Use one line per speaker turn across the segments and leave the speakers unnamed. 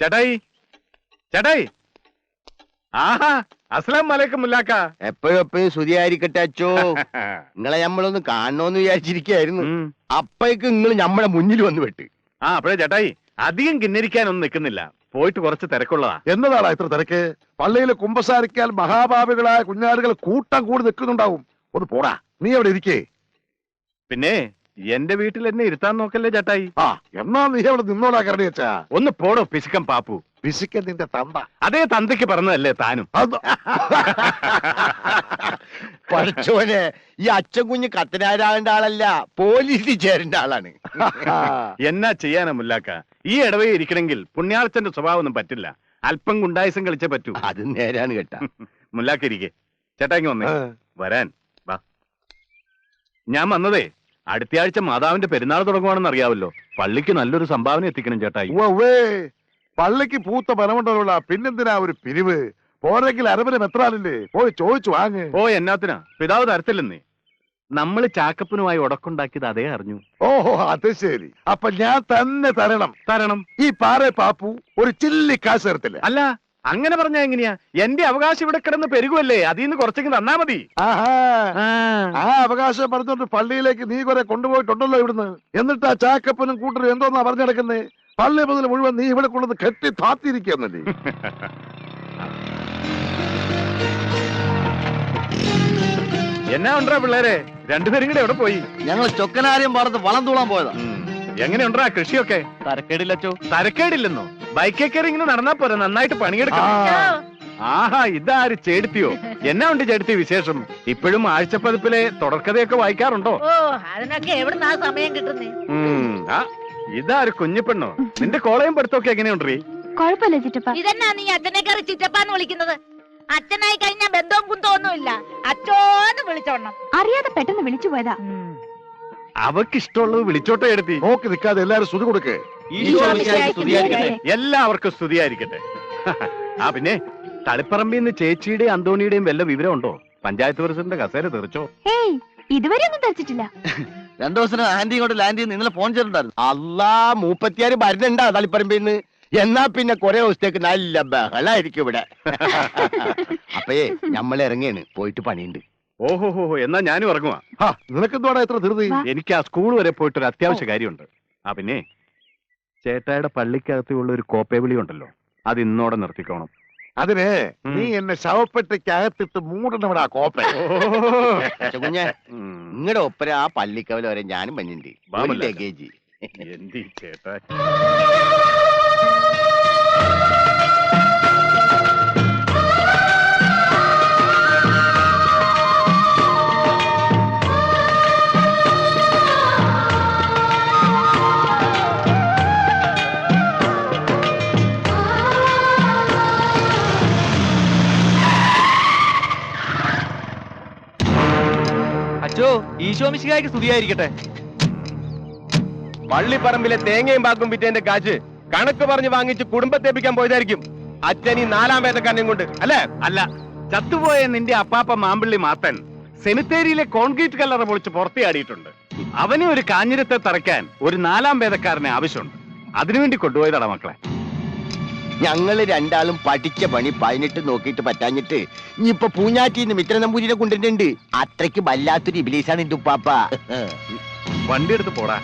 ചേട്ടായി ചേട്ടായി. ആഹാ, അസ്സലാം വലൈക്കും മുല്ലാക്ക.
എപ്പോഴും സ്തുതിയായിരിക്കട്ടെ അച്ചോ. നിങ്ങളെ നമ്മളൊന്ന് കാണണോന്ന് വിചാരിച്ചിരിക്കായിരുന്നു. അപ്പഴേക്ക് നിങ്ങൾ നമ്മളെ മുന്നിൽ വന്ന് വെട്ട്.
അപ്പഴേ ചേട്ടായി അധികം കിന്നരിക്കാനൊന്നും നിൽക്കുന്നില്ല, പോയിട്ട് കുറച്ച് തിരക്കുള്ളതാ.
എന്നതാടാ ഇത്ര തിരക്ക്? പള്ളിയിൽ കുമ്പസാരിക്കാൻ മഹാഭാവികളായ കുഞ്ഞാടുകൾ കൂട്ടം കൂടി നിൽക്കുന്നുണ്ടാവും. ഒന്ന് പോടാ, നീ അവിടെ ഇരിക്കേ.
പിന്നെ എന്റെ വീട്ടിൽ എന്നെ ഇരുത്താൻ നോക്കല്ലേ ചേട്ടായി.
എന്നാ നീ അവിടെ നിന്നോടാ കരടി വെച്ചാ.
ഒന്ന് പോടോ പിശുക്കൻ പാപ്പു.
പിശുക്കൻ നിന്റെ തന്ത.
അതേ തന്തയ്ക്ക് പറഞ്ഞതല്ലേ താനും.
പഠിച്ചോനെ, ഈ അച്ഛൻ കുഞ്ഞ് കത്തനാരാകേണ്ട ആളല്ല, പോലീസിൽ ചേരേണ്ട ആളാണ്.
എന്നാ ചെയ്യാനാ മുല്ലാക്ക, ഈ ഇടവയെ ഇരിക്കണമെങ്കിൽ പുണ്യാളച്ചന്റെ സ്വഭാവം ഒന്നും പറ്റില്ല. അല്പം ഗുണ്ടായുസം കളിച്ചേ പറ്റൂ.
അത് നേരാണ് കേട്ടാ.
മുല്ലാക്ക ഇരിക്കെ. ചേട്ടായി വന്നേ. വരാൻ വാ. ഞാൻ വന്നതേ അടുത്ത ആഴ്ച മാതാവിന്റെ പെരുന്നാൾ തുടങ്ങുവാണെന്ന് അറിയാവല്ലോ. പള്ളിക്ക് നല്ലൊരു സംഭാവന എത്തിക്കണം ചേട്ടായി.
പള്ളിക്ക് പൂത്ത പനമുണ്ടല്ലോ, പിന്നെന്തിനാ ഒരു പിരിവ്? പോരെങ്കിൽ അരവന് മെത്രാലില്ലേ, പോയി ചോദിച്ചു വാങ്ങ്.
എന്നാത്തിനാ? പിതാവ് തരത്തില്ലെന്നേ. നമ്മള് ചാക്കപ്പനുമായി ഉടക്കുണ്ടാക്കിയത് അതേ അറിഞ്ഞു.
ഓഹോ, അത് ശരി. അപ്പൊ ഞാൻ തന്നെ തരണം. ഈ പാറ പാപ്പു ഒരു ചില്ലി കാശ് തരത്തില്ല.
അല്ല, അങ്ങനെ പറഞ്ഞാ എങ്ങനെയാ? എന്റെ അവകാശം ഇവിടെ കിടന്ന് പെരുകുമല്ലേ, അതിന്ന് കുറച്ചെങ്കിലും തന്നാ മതി.
ആ അവകാശം പറഞ്ഞോണ്ട് പള്ളിയിലേക്ക് നീ കുറെ കൊണ്ടുപോയിട്ടുണ്ടല്ലോ ഇവിടുന്ന്. എന്നിട്ട് ആ ചാക്കപ്പനും കൂട്ടരും എന്തോന്നാ പറഞ്ഞു നടക്കുന്നേ? പള്ളി മുതൽ മുഴുവൻ നീ ഇവിടെ കൊണ്ടത് കെട്ടി താത്തിരിക്കുന്നല്ലേ.
എന്നാ ഉണ്ടാ പിള്ളേരെ, രണ്ടുപേരും കൂടെ എവിടെ പോയി?
ഞങ്ങൾ ചൊക്കനാര്യം പറഞ്ഞ് വളം തൂളാൻ പോയതാ.
എങ്ങനെയുണ്ടാ കൃഷിയൊക്കെ?
തരക്കേടില്ലച്ചോ.
തരക്കേടില്ലെന്നോ? ബൈക്കേ കയറി ഇങ്ങനെ നടന്നാ പോരെ, നന്നായിട്ട് പണിയെടുക്കാം. ആഹാ, ഇതാര് ചേടുത്തിയോ? എന്നാ ഉണ്ട് ചേടുത്തി വിശേഷം? ഇപ്പോഴും ആഴ്ചപ്പതിപ്പിലെ തുടർക്കഥയൊക്കെ വായിക്കാറുണ്ടോ?
അതിനൊക്കെ എവിടുന്നാ സമയം കിട്ടുന്നേ?
ഇതാര് കുഞ്ഞിപ്പെണ്ണോ? നിന്റെ കോളേജും പഠിത്തമൊക്കെ എങ്ങനെയുണ്ടീ?
കുഴപ്പമില്ല ചിറ്റപ്പ.
ഇതെന്നാ നീ അച്ഛനെ കയറി ചിറ്റപ്പാന്ന് വിളിക്കുന്നത്? അച്ഛനായി കഴിഞ്ഞാൽ ബന്ധവും കുന്തമൊന്നുമില്ല, അച്ഛോന്ന് വിളിച്ചോണം.
അറിയാതെ പെട്ടെന്ന് വിളിച്ചു പോയതാ.
അവർക്ക് ഇഷ്ടമുള്ളത് വിളിച്ചോട്ടെ എടുത്തി.
നോക്കി നിൽക്കാതെ എല്ലാരും സ്തുതി കൊടുക്കേ.
എല്ലാവർക്കും സ്തുതിയായിരിക്കട്ടെ. പിന്നെ തളിപ്പറമ്പിന്ന് ചേച്ചിയുടെ അന്തോണിയുടെയും വല്ല വിവരമുണ്ടോ? പഞ്ചായത്ത് പ്രസിഡന്റ് കസേര തെറിച്ചോ?
ഏയ്, ഇതുവരെ ഒന്നും തെറിച്ചിട്ടില്ല.
2 ദിവസം ആന്റി ഇങ്ങോട്ട് ലാൻഡ് ചെയ്ത് ഇന്നലെ ഫോൺ ചെയ്തിട്ടുണ്ടായിരുന്നു. അല്ലാ, 36 മരുന്നുണ്ടാ തളിപ്പറമ്പിന്ന്. എന്നാ പിന്നെ കുറെ ദിവസത്തേക്ക് നല്ല ബഹളായിരിക്കും ഇവിടെ. അപ്പയേ നമ്മൾ ഇറങ്ങിയാണ്, പോയിട്ട് പണിയുണ്ട്.
ഓഹോ, എന്നാ ഞാനും ഇറങ്ങുവാ.
നിനക്കെന്തോടാ എത്ര ധൃതി?
എനിക്ക് ആ സ്കൂൾ വരെ പോയിട്ടൊരു അത്യാവശ്യ കാര്യമുണ്ട്. പിന്നെ ചേട്ടായുടെ പള്ളിക്കകത്തുള്ള ഒരു കോപ്പേവിളി ഉണ്ടല്ലോ, അത് ഇന്നോടെ നിർത്തിക്കോണം.
അതിന് നീ എന്നെ ശവപ്പെട്ടിക്കകത്തിട്ട് മൂടണവിടാ കോപ്പ.
കുഞ്ഞെ, നിങ്ങളുടെ ഒപ്പര ആ പള്ളിക്കവല വരെ ഞാനും പഞ്ഞിണ്ട്. ലഗേജ്
എന്തി ചേട്ടാ.
ഈശോമിശിഹായ്ക്ക് സ്തുതിയായിരിക്കട്ടെ.
പള്ളിപ്പറമ്പിലെ തേങ്ങയും പാക്കും വിറ്റേന്റെ കാശ് കണക്ക് പറഞ്ഞ് വാങ്ങിച്ച് കുടുംബത്തേപ്പിക്കാൻ പോയതായിരിക്കും അച്ഛൻ ഈ 4ാം വേദക്കാരനെയും കൊണ്ട്, അല്ലേ?
അല്ല, ചത്തുപോയ നിന്റെ അപ്പാപ്പ മാമ്പിള്ളി മാത്തൻ സെമിത്തേരിയിലെ കോൺക്രീറ്റ് കല്ലറ പൊളിച്ച് പുറത്തിയാടിയിട്ടുണ്ട്. അവനെ ഒരു കാഞ്ഞിരത്തെ തറയ്ക്കാൻ ഒരു 4ാം വേദക്കാരനെ ആവശ്യമുണ്ട്. അതിനുവേണ്ടി കൊണ്ടുപോയതാടാ മക്കളെ.
ഞങ്ങള് രണ്ടാളും പഠിച്ച പണി 18 നോക്കിയിട്ട് പറ്റാഞ്ഞിട്ട് ഇനിയിപ്പൊ പൂഞ്ഞാറ്റിന്ന് മിത്ര നമ്പൂരിനെ കൊണ്ടിട്ടുണ്ട്. അത്രയ്ക്ക് വല്ലാത്തൊരു ഇബിലീസാണ് എന്റെ ഉപ്പാപ്പ.
വണ്ടി എടുത്ത് പോടാ.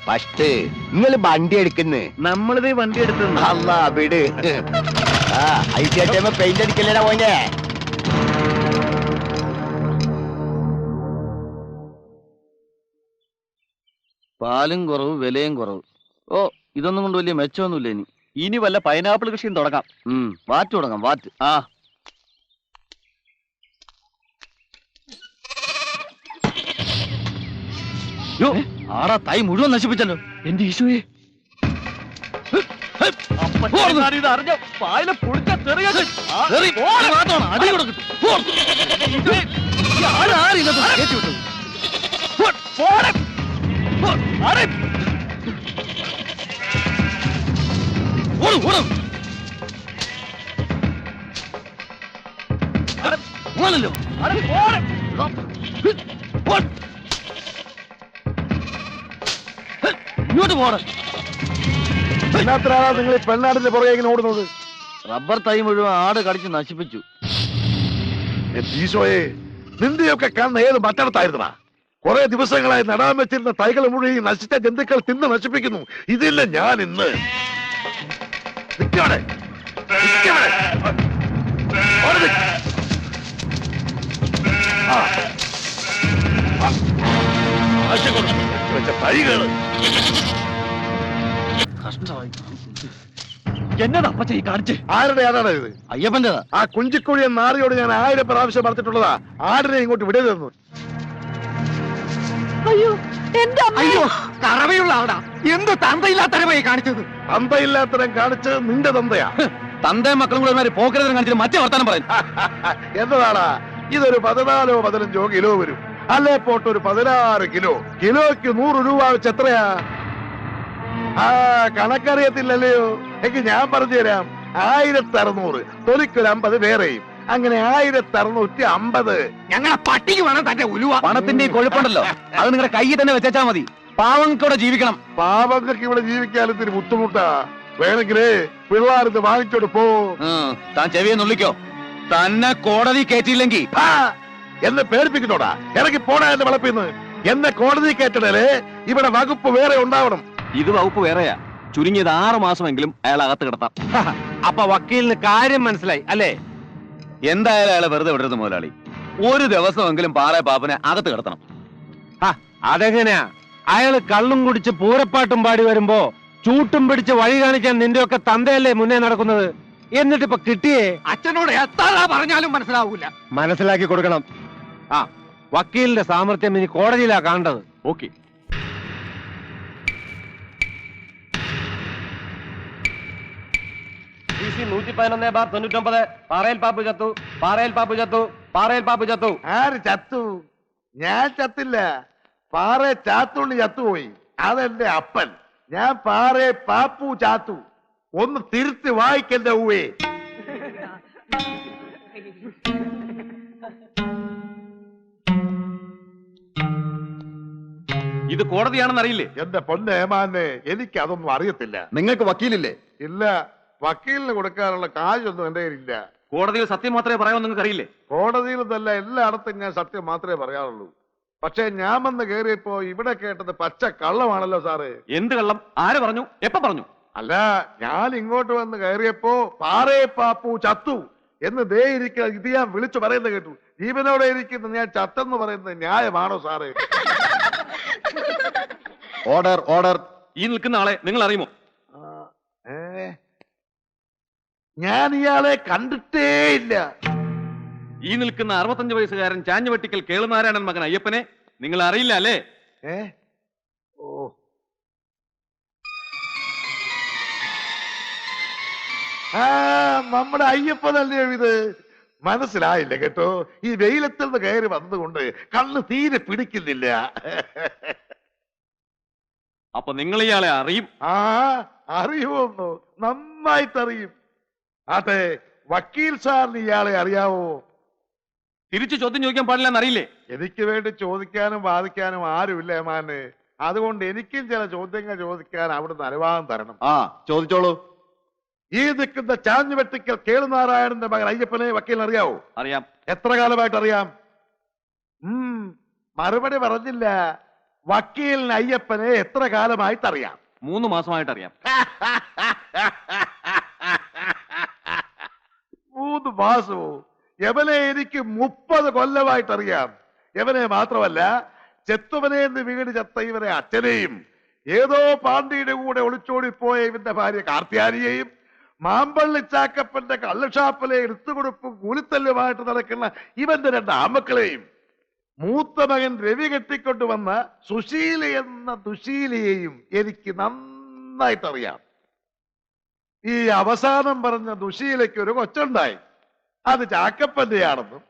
ഫസ്റ്റ് നിങ്ങള് വണ്ടി എടുക്കുന്നു,
നമ്മളിതേ വണ്ടി എടുത്തു.
അല്ലാ വിട്. ഐസിയായിട്ട് പെയിന്റ് അടിക്കല്ലേടാ പോയിന്റെ.
പാലും കുറവ്, വിലയും കുറവ്. ഇതൊന്നും കൊണ്ട് വലിയ മെച്ചമൊന്നുമില്ല. ഇനി വല്ല പൈനാപ്പിൾ കൃഷിയും തുടങ്ങാം. വാറ്റ് തുടങ്ങാം, വാറ്റ്. ആടാ, തൈ മുഴുവൻ നശിപ്പിച്ചല്ലോ. എന്റെ ഈശോയെ, അറിഞ്ഞോ? പായല പൊളിച്ച അടി കൊടുക്കും. ഇങ്ങോട്ട് പോട.
എന്നാത്തിനാണ് നിങ്ങൾ ഈ പെണ്ണാടിന്റെ പുറകെ ഇങ്ങനെ ഓടുന്നത്?
റബ്ബർ തൈ മുഴുവൻ ആട് കടിച്ച് നശിപ്പിച്ചു.
ഈശോയെ, നിന്റെയൊക്കെ കണ്ണ് ഏത് മറ്റടത്തായിരുന്നാ? കുറെ ദിവസങ്ങളായി നടാൻ വെച്ചിരുന്ന തൈകൾ മുഴുവൻ നശിച്ച ജന്തുക്കൾ തിന്ന് നശിപ്പിക്കുന്നു. ഇതില്ല ഞാൻ ഇന്ന്. നിക്കവിടെ. നിക്കവിടെ. അവിടെ നിക്ക്. ആ. ആ. ആശയം കൊണ്ട് വെച്ച തൈകള്.
കഷ്ടമായി. എന്നതാ അപ്പച്ച ഈ കാണിച്ച്?
ആരുടെ ആടാണ് ഇത്?
അയ്യപ്പന്റെതാ.
ആ കുഞ്ചിക്കുഴിയ നാറിയോട് ഞാൻ 1000 പ്രാവശ്യം പറഞ്ഞിട്ടുള്ളതാ, ആടിനെ ഇങ്ങോട്ട് വിടരുതെന്ന്.
അയ്യോ എന്റെ അമ്മ.
അയ്യോ, കറവയുള്ള ആടാ. എന്ത് തന്തയില്ലാത്തരമായി കാണിച്ചത്?
തന്തയില്ലാത്തരം കാണിച്ചത് നിന്റെ തന്തയാ.
തന്തയും മക്കളും കൂടെ പോക്കരതരം കാണിച്ചിട്ട് മറ്റേ വർത്താനം പറയും.
എന്നതാടാ ഇതൊരു 14 15 കിലോ വരും. അല്ലേ പോട്ട് ഒരു 16 കിലോ. കിലോയ്ക്ക് 100 രൂപ വെച്ച് എത്രയാ? ആ കണക്കറിയത്തില്ലല്ലയോ? എങ്കിൽ ഞാൻ പറഞ്ഞു തരാം. 1600, തൊലിക്കൊരു 50 വേറെയും, അങ്ങനെ 1650.
ഞങ്ങളെ പട്ടിക്ക് വേണം തന്റെ ഉലുവ.
പണത്തിന്റെ ഈ കൊഴുപ്പുണ്ടല്ലോ, അത് നിങ്ങളുടെ കയ്യിൽ തന്നെ വെച്ചാ മതി. പാവങ്ങൾക്കൂടെ ജീവിക്കണം.
പാവങ്ങൾക്ക് ഇവിടെ ജീവിക്കാൻ ഇത്തിരി ബുദ്ധിമുട്ടാ. വേണമെങ്കിലേ പിള്ളേർന്ന് വാങ്ങിച്ചോട്ട് പോ.
താൻ ചെവിയെ നുള്ളിക്കോ. തന്നെ കോടതി കയറ്റിയില്ലെങ്കിൽ
ആ, എന്നെ പേടിപ്പിക്കുന്നോടാ. ഇറങ്ങി പോടാ എന്റെ വളപ്പിന്ന്. എന്നെ കോടതി കയറ്റണേ ഇവിടെ വകുപ്പ് വേറെ ഉണ്ടാവണം.
ഇത് വകുപ്പ് വേറെയാ. ചുരുങ്ങിയത് 6 മാസമെങ്കിലും അയാൾ അകത്ത് കിടത്താം.
അപ്പൊ വക്കീലിന് കാര്യം മനസ്സിലായി അല്ലേ?
എന്തായാലും അയാളെ വെറുതെ വിടരുത് മുതലാളി. ഒരു ദിവസമെങ്കിലും പാറ പാപ്പനെ അകത്ത് കിടത്തണം.
അതെങ്ങനെയാ? അയാള് കള്ളും കുടിച്ച് പൂരപ്പാട്ടും പാടി വരുമ്പോ ചൂട്ടും പിടിച്ച് വഴി കാണിക്കാൻ നിന്റെ ഒക്കെ തന്തയല്ലേ മുന്നേ നടക്കുന്നത്? എന്നിട്ടിപ്പൊ കിട്ടിയേ?
അച്ഛനോട് എത്ര പറഞ്ഞാലും മനസ്സിലാവൂല.
മനസ്സിലാക്കി കൊടുക്കണം. ആ, വക്കീലിന്റെ സാമർത്ഥ്യം ഇനി കോടതിയിലാ കാണേണ്ടത്.
ഓക്കെ.
CC 111/99. പാറയിൽ പാപ്പു ചത്തു, പാറയിൽ പാപ്പു ചത്തു, പാറയിൽ പാപ്പു ചത്തു.
ആര് ചത്തു? ഞാൻ ചത്തില്ല. പാറ ചാത്തുള്ളി ചത്തുപോയി. അതെന്റെ അപ്പൻ. ഞാൻ പാറയെ പാപ്പു ചാത്തു. ഒന്ന് തിരുത്തി വായിക്കന്റെ ഊവേ.
ഇത് കോടതിയാണെന്ന് അറിയില്ലേ?
എന്റെ പൊന്നേമാനെ, എനിക്ക് അതൊന്നും അറിയത്തില്ല.
നിങ്ങൾക്ക് വക്കീലില്ലേ?
ഇല്ല, വക്കീലിന് കൊടുക്കാനുള്ള കാശൊന്നും എന്റെ കയ്യിലില്ല.
കോടതിയിൽ സത്യം മാത്രമേ പറയാവൂ. നിങ്ങൾക്ക് അറിയില്ലേ?
കോടതിയിൽ നിന്നല്ല, എല്ലായിടത്തും ഞാൻ സത്യം മാത്രമേ പറയാറുള്ളൂ. പക്ഷെ ഞാൻ വന്ന് കയറിയപ്പോ ഇവിടെ കേട്ടത് പച്ച കള്ളമാണല്ലോ സാറേ.
എന്ത് കള്ളം? ആര് പറഞ്ഞു? എപ്പ പറഞ്ഞു?
അല്ല, ഞാൻ ഇങ്ങോട്ട് വന്ന് കയറിയപ്പോ പാറയെ പാപ്പു ചത്തു എന്ന് ദേ ഇരിക്കുക ഇത് ഞാൻ വിളിച്ചു പറയുന്നത് കേട്ടു. ജീവനോടെ ഇരിക്കുന്ന ഞാൻ ചത്തെന്ന് പറയുന്നത് ന്യായമാണോ സാറേ?
Order, order. ഈ നിൽക്കുന്ന ആളെ നിങ്ങൾ അറിയുമോ?
ഞാൻ ഇയാളെ കണ്ടിട്ടേ ഇല്ല.
ഈ നിൽക്കുന്ന 65 വയസ്സുകാരൻ ചാഞ്ഞുവെട്ടിക്കൽ കേളുനാരായണൻ മകൻ അയ്യപ്പനെ നിങ്ങൾ അറിയില്ല അല്ലേ?
ഓ, ആ നമ്മുടെ അയ്യപ്പനല്ലയോ ഇത്? മനസ്സിലായില്ല കേട്ടോ. ഈ വെയിലത്തിൽ നിന്ന് കയറി വന്നതുകൊണ്ട് കണ്ണ് തീരെ പിടിക്കുന്നില്ല.
അപ്പൊ നിങ്ങൾ ഇയാളെ അറിയും?
ആ, അറിയുമോന്നോ? നന്നായിട്ടറിയും. അതെ, വക്കീൽ സാറിന് ഇയാളെ അറിയാവോ?
തിരിച്ചു ചോദ്യം ചോദിക്കാൻ പാടില്ലെന്ന് അറിയില്ലേ?
എനിക്ക് വേണ്ടി ചോദിക്കാനും വാദിക്കാനും ആരുമില്ല ഏമാനെ. അതുകൊണ്ട് എനിക്കും ചില ചോദ്യങ്ങൾ ചോദിക്കാൻ അവിടുന്ന് അനുവാദം തരണം.
ആ, ചോദിച്ചോളൂ.
ഈ നിൽക്കുന്ന ചാഞ്ഞുവെട്ടിക്കൽ കേളുനാരായണന്റെ മകൻ അയ്യപ്പനെ വക്കീലിന് അറിയാവോ?
അറിയാം.
എത്ര കാലമായിട്ട് അറിയാം? മറുപടി പറഞ്ഞില്ല. വക്കീലിന് അയ്യപ്പനെ എത്ര കാലമായിട്ട് അറിയാം?
3 മാസമായിട്ട് അറിയാം.
3 മാസമോ? യവനെ എനിക്ക് 30 കൊല്ലമായിട്ട് അറിയാം. യവനെ മാത്രമല്ല, ചെത്തുവനെന്ന് വീട് ചത്ത ഇവരെ അച്ഛനെയും, ഏതോ പാണ്ഡിയുടെ കൂടെ ഒളിച്ചോടിപ്പോയ ഇവന്റെ ഭാര്യ കാർത്തിയാനിയെയും, മാമ്പള്ളി ചാക്കപ്പന്റെ കള്ളുഷാപ്പിലെ എടുത്തുകൊടുപ്പും കൂലിത്തല്ലുമായിട്ട് നടക്കുന്ന ഇവന്റെ 2 ആമക്കളെയും, മൂത്ത മകൻ രവി കെട്ടിക്കൊണ്ടുവന്ന സുശീല എന്ന ദുശീലയെയും എനിക്ക് നന്നായിട്ടറിയാം. ഈ അവസാനം പറഞ്ഞ ദുശീലയ്ക്ക് ഒരു കൊച്ചുണ്ടായി. അത് ചാക്കപ്പന്റെയാണെന്നും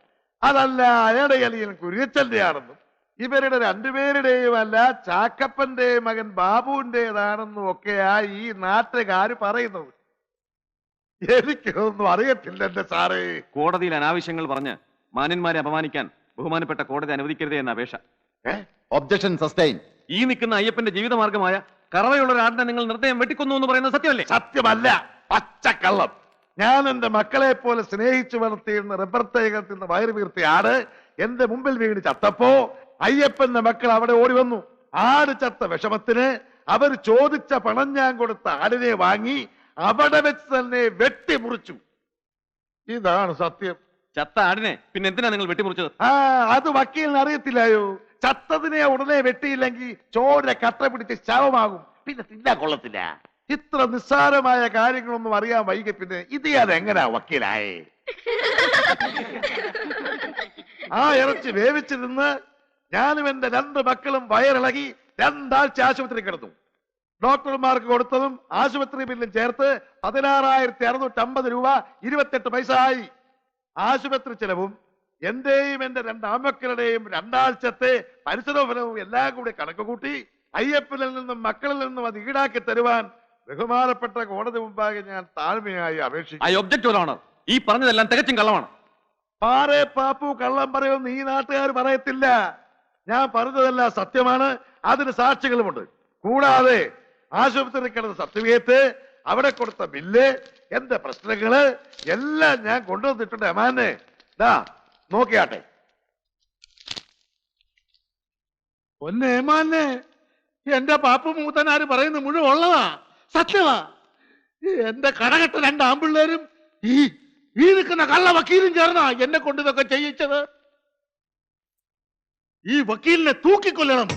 അതല്ല അയാളുടെ അലിയൻ കുര്യച്ചന്റെയാണെന്നും ഇവരുടെ 2 പേരുടെയും അല്ല ചാക്കപ്പന്റെ മകൻ ബാബുവിന്റേതാണെന്നും ഒക്കെയാ ഈ നാട്ടുകാര് പറയുന്നത്. എനിക്കൊന്നും അറിയത്തില്ല എന്റെ സാറേ.
കോടതിയിൽ അനാവശ്യങ്ങൾ പറഞ്ഞ് മാന്യന്മാരെ അപമാനിക്കാൻ ബഹുമാനപ്പെട്ട കോടതി അനുവദിക്കരുതേ എന്ന അപേക്ഷ.
Objection sustain.
ഈ നിൽക്കുന്ന അയ്യപ്പന്റെ ജീവിതമാർഗമായ
കറവയുള്ള ഒരു ആടിനെ നിങ്ങൾ നിർദ്ദയം വെട്ടിക്കൊന്നു എന്ന് പറയുന്നത് സത്യമല്ലേ?
സത്യമല്ല, പച്ചക്കള്ളം. ഞാൻ എന്റെ മക്കളെ പോലെ സ്നേഹിച്ചു വളർത്തിയിരുന്ന റബ്ബർ തൈകത്തിൽ നിന്ന് വയറ് വീർത്തിയ ആട് എന്റെ മുമ്പിൽ വീണ് ചത്തപ്പോ അയ്യപ്പന്റെ മക്കൾ അവിടെ ഓടി വന്നു. ആട് ചത്ത വിഷമത്തിന് അവർ ചോദിച്ച പണം ഞാൻ കൊടുത്ത ആടിനെ വാങ്ങി അവിടെ വെച്ച് തന്നെ വെട്ടിമുറിച്ചു. ഇതാണ് സത്യം.
ചത്ത ആടിനെ പിന്നെ എന്തിനാ നിങ്ങൾ വെട്ടിമുറിച്ചത്?
അത് വക്കീലിന് അറിയത്തില്ലായോ? ചത്തതിനെ ഉടനെ വെട്ടിയില്ലെങ്കിൽ ചോര കട്ട പിടിച്ച് ശവമാകും, പിന്നെ തിന്നാൻ കൊള്ളത്തില്ല. ഇത്ര നിസ്സാരമായ കാര്യങ്ങളൊന്നും അറിയാൻ വൈകി പിന്നെ ഇത് ഞാൻ എങ്ങനാ വക്കീലായേ? ആ ഇറച്ചി വേവിച്ചു നിന്ന് ഞാനും എന്റെ 2 മക്കളും വയറിളകി 2 ആഴ്ച ആശുപത്രി കിടന്നു. ഡോക്ടർമാർക്ക് കൊടുത്തതും ആശുപത്രി ബില്ലും ചേർത്ത് 16,650 രൂപ 28 പൈസ ആയി. ആശുപത്രി ചെലവും എന്റെയും എന്റെ 2 ആമക്കളുടെയും 2 ആഴ്ചത്തെ പരിസരഫലവും എല്ലാം കൂടി കണക്ക് കൂട്ടി അയ്യപ്പനിൽ നിന്നും മക്കളിൽ നിന്നും അത് ഈടാക്കി തരുവാൻ ബഹുമാനപ്പെട്ട കോടതി മുമ്പാകെ ഞാൻ താഴ്മയായി അപേക്ഷിച്ചു.
I object your honour. ഈ പറഞ്ഞതെല്ലാം തികച്ചും കള്ളമാണ്.
പാറേ പാപ്പു കള്ളം പറയുമെന്ന് ഈ നാട്ടുകാർ പറയത്തില്ല. ഞാൻ പറഞ്ഞതെല്ലാം സത്യമാണ്, അതിന് സാക്ഷികളുമുണ്ട്. കൂടാതെ ആശുപത്രി കിടന്ന സർട്ടിഫിക്കറ്റ്, അവിടെ കൊടുത്ത ബില്ല്, എന്റെ പ്രശ്നങ്ങള് എല്ലാം ഞാൻ കൊണ്ടുവന്നിട്ടുണ്ട്. അമാനെ നോക്കിയാട്ടെ. ഒന്നേ ഏമാനെ, എന്റെ പാപ്പു മൂത്തനാര് പറയുന്ന മുഴുവൻ ഉള്ളതാ, സത്യമാ. എന്റെ കടകെട്ട 2 ആമ്പിള്ളേരും ഈ നിൽക്കുന്ന കള്ള വക്കീലും ചേർന്നാ എന്നെ കൊണ്ട് ഇതൊക്കെ ചെയ്യിച്ചത്. ഈ വക്കീലിനെ തൂക്കിക്കൊല്ലണം.